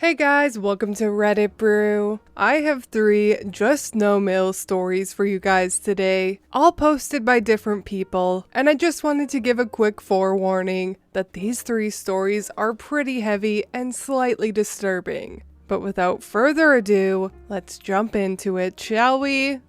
Hey guys, welcome to Reddit Brew. I have 3 JUSTNOMIL stories for you guys today, all posted by different people, and I just wanted to give a quick forewarning that these 3 stories are pretty heavy and slightly disturbing. But without further ado, let's jump into it, shall we?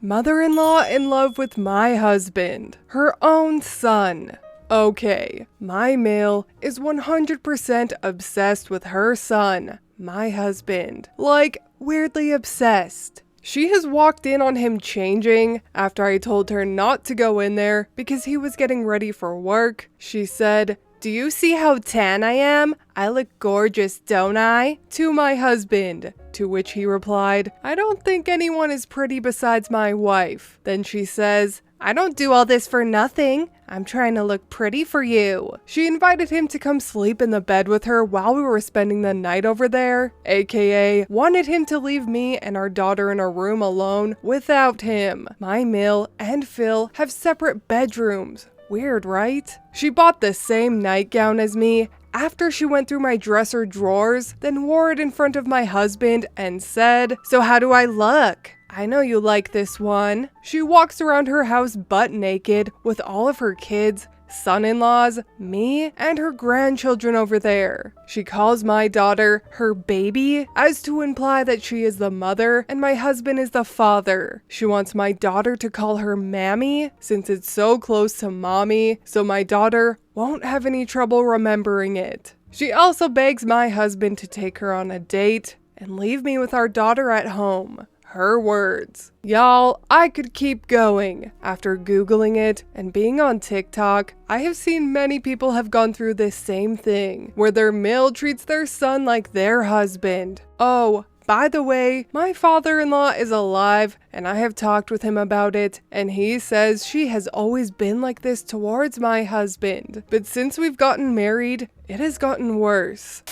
Mother-in-law in love with my husband, her own son. Okay, my Mil is 100% obsessed with her son, my husband. Like, weirdly obsessed. She has walked in on him changing after I told her not to go in there because he was getting ready for work. She said, "Do you see how tan I am? I look gorgeous, don't I?" to my husband. To which he replied, "I don't think anyone is pretty besides my wife." Then she says, "I don't do all this for nothing. I'm trying to look pretty for you." She invited him to come sleep in the bed with her while we were spending the night over there, aka wanted him to leave me and our daughter in a room alone without him. My Mil and Phil have separate bedrooms. Weird, right? She bought the same nightgown as me after she went through my dresser drawers, then wore it in front of my husband and said, "So how do I look? I know you like this one." She walks around her house butt naked with all of her kids, son-in-laws, me, and her grandchildren over there. She calls my daughter her baby, as to imply that she is the mother and my husband is the father. She wants my daughter to call her mammy, since it's so close to mommy, so my daughter won't have any trouble remembering it. She also begs my husband to take her on a date and leave me with our daughter at home. Her words. Y'all, I could keep going. After Googling it and being on TikTok, I have seen many people have gone through this same thing, where their Mil treats their son like their husband. Oh, by the way, my father-in-law is alive, and I have talked with him about it, and he says she has always been like this towards my husband. But since we've gotten married, it has gotten worse.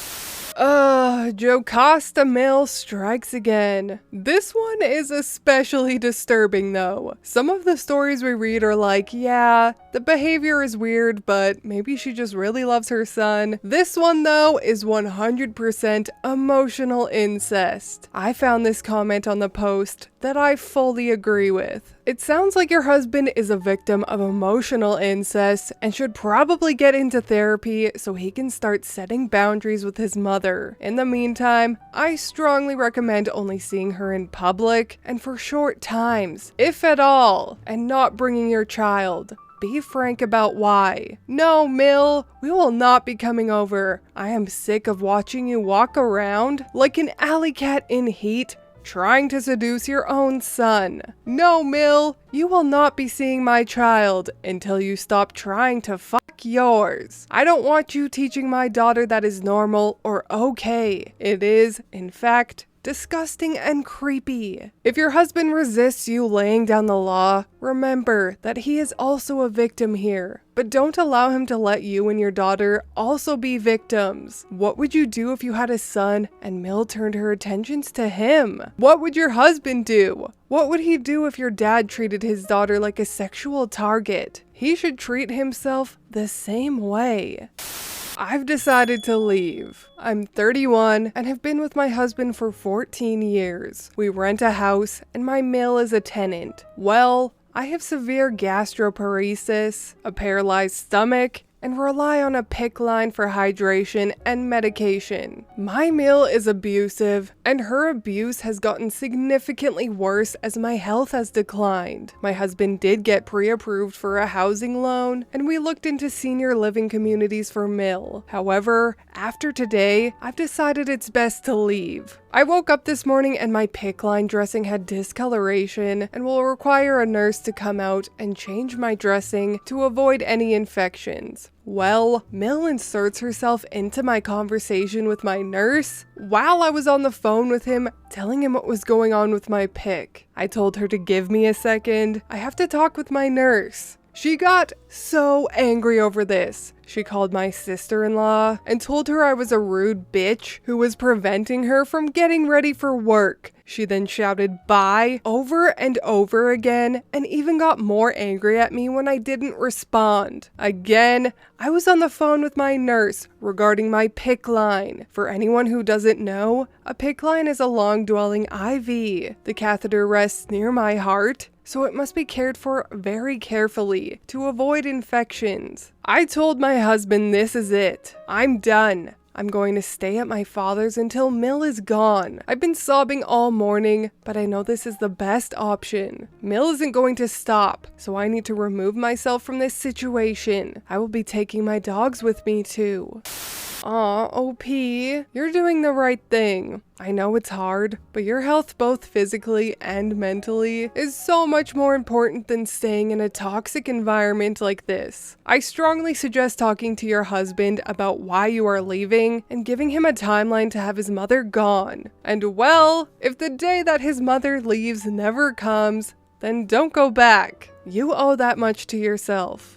Jocasta Mil strikes again. This one is especially disturbing though. Some of the stories we read are like, yeah, the behavior is weird, but maybe she just really loves her son. This one though is 100% emotional incest. I found this comment on the post that I fully agree with. It sounds like your husband is a victim of emotional incest and should probably get into therapy so he can start setting boundaries with his mother. In the meantime, I strongly recommend only seeing her in public and for short times, if at all, and not bringing your child. Be frank about why. No, Mil, we will not be coming over. I am sick of watching you walk around like an alley cat in heat, trying to seduce your own son. No, Mil, you will not be seeing my child until you stop trying to fuck yours. I don't want you teaching my daughter that is normal or okay. It is, in fact, disgusting and creepy. If your husband resists you laying down the law, remember that he is also a victim here. But don't allow him to let you and your daughter also be victims. What would you do if you had a son and Mil turned her attentions to him? What would your husband do? What would he do if your dad treated his daughter like a sexual target? He should treat himself the same way. I've decided to leave. I'm 31 and have been with my husband for 14 years. We rent a house and my Mil is a tenant. Well, I have severe gastroparesis, a paralyzed stomach, and rely on a PICC line for hydration and medication. My Mil is abusive, and her abuse has gotten significantly worse as my health has declined. My husband did get pre-approved for a housing loan, and we looked into senior living communities for Mil. However, after today, I've decided it's best to leave. I woke up this morning and my PICC line dressing had discoloration and will require a nurse to come out and change my dressing to avoid any infections. Well, Mil inserts herself into my conversation with my nurse while I was on the phone with him, telling him what was going on with my PICC. I told her to give me a second. I have to talk with my nurse. She got so angry over this. She called my sister-in-law and told her I was a rude bitch who was preventing her from getting ready for work. She then shouted bye over and over again and even got more angry at me when I didn't respond. Again, I was on the phone with my nurse regarding my PICC line. For anyone who doesn't know, a PICC line is a long-dwelling IV. The catheter rests near my heart, so it must be cared for very carefully to avoid infections. I told my husband this is it. I'm done. I'm going to stay at my father's until Mill is gone. I've been sobbing all morning, but I know this is the best option. Mill isn't going to stop, so I need to remove myself from this situation. I will be taking my dogs with me too. Aw, OP, you're doing the right thing. I know it's hard, but your health both physically and mentally is so much more important than staying in a toxic environment like this. I strongly suggest talking to your husband about why you are leaving and giving him a timeline to have his mother gone. And well, if the day that his mother leaves never comes, then don't go back. You owe that much to yourself.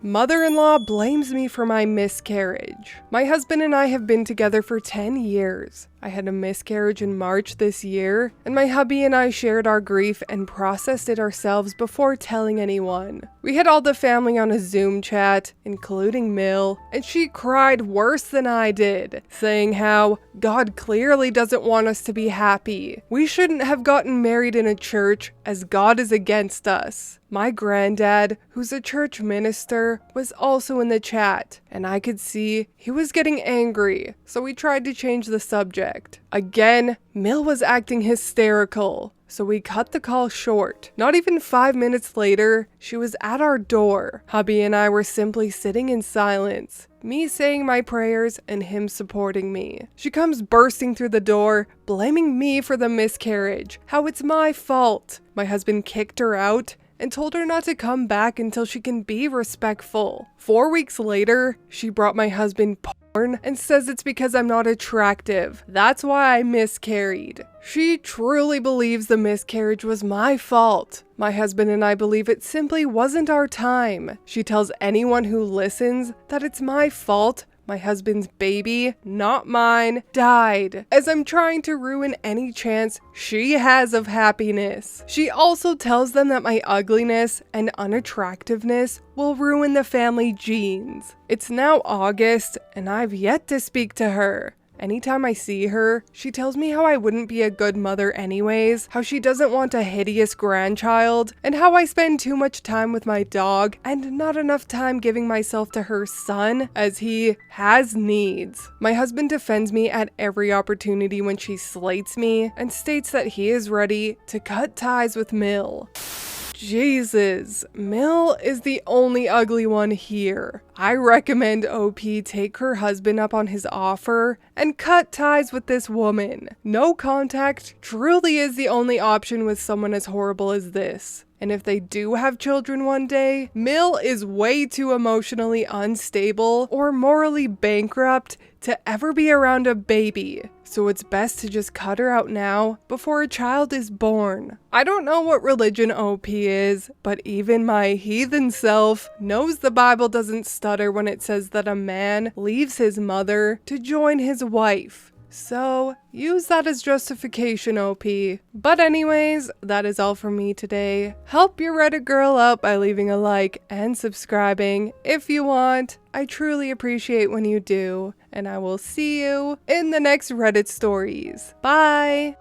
Mother-in-law blames me for my miscarriage. My husband and I have been together for 10 years. I had a miscarriage in March this year, and my hubby and I shared our grief and processed it ourselves before telling anyone. We had all the family on a Zoom chat, including Mill, and she cried worse than I did, saying how God clearly doesn't want us to be happy. We shouldn't have gotten married in a church as God is against us. My granddad, who's a church minister, was also in the chat, and I could see he was getting angry, so we tried to change the subject. Again, Mill was acting hysterical, so we cut the call short. Not even 5 minutes later, she was at our door. Hubby and I were simply sitting in silence, me saying my prayers and him supporting me. She comes bursting through the door, blaming me for the miscarriage, how it's my fault. My husband kicked her out and told her not to come back until she can be respectful. 4 weeks later, she brought my husband porn and says it's because I'm not attractive. That's why I miscarried. She truly believes the miscarriage was my fault. My husband and I believe it simply wasn't our time. She tells anyone who listens that it's my fault. My husband's baby, not mine, died, as I'm trying to ruin any chance she has of happiness. She also tells them that my ugliness and unattractiveness will ruin the family genes. It's now August, and I've yet to speak to her. Anytime I see her, she tells me how I wouldn't be a good mother anyways, how she doesn't want a hideous grandchild, and how I spend too much time with my dog and not enough time giving myself to her son, as he has needs. My husband defends me at every opportunity when she slates me and states that he is ready to cut ties with Mill. Jesus, Mill is the only ugly one here. I recommend OP take her husband up on his offer and cut ties with this woman. No contact truly is the only option with someone as horrible as this. And if they do have children one day, Mill is way too emotionally unstable or morally bankrupt to ever be around a baby. So it's best to just cut her out now before a child is born. I don't know what religion OP is, but even my heathen self knows the Bible doesn't stutter when it says that a man leaves his mother to join his wife. So use that as justification, OP. But anyways, that is all from me today. Help your Reddit girl out by leaving a like and subscribing if you want. I truly appreciate when you do, and I will see you in the next Reddit stories. Bye!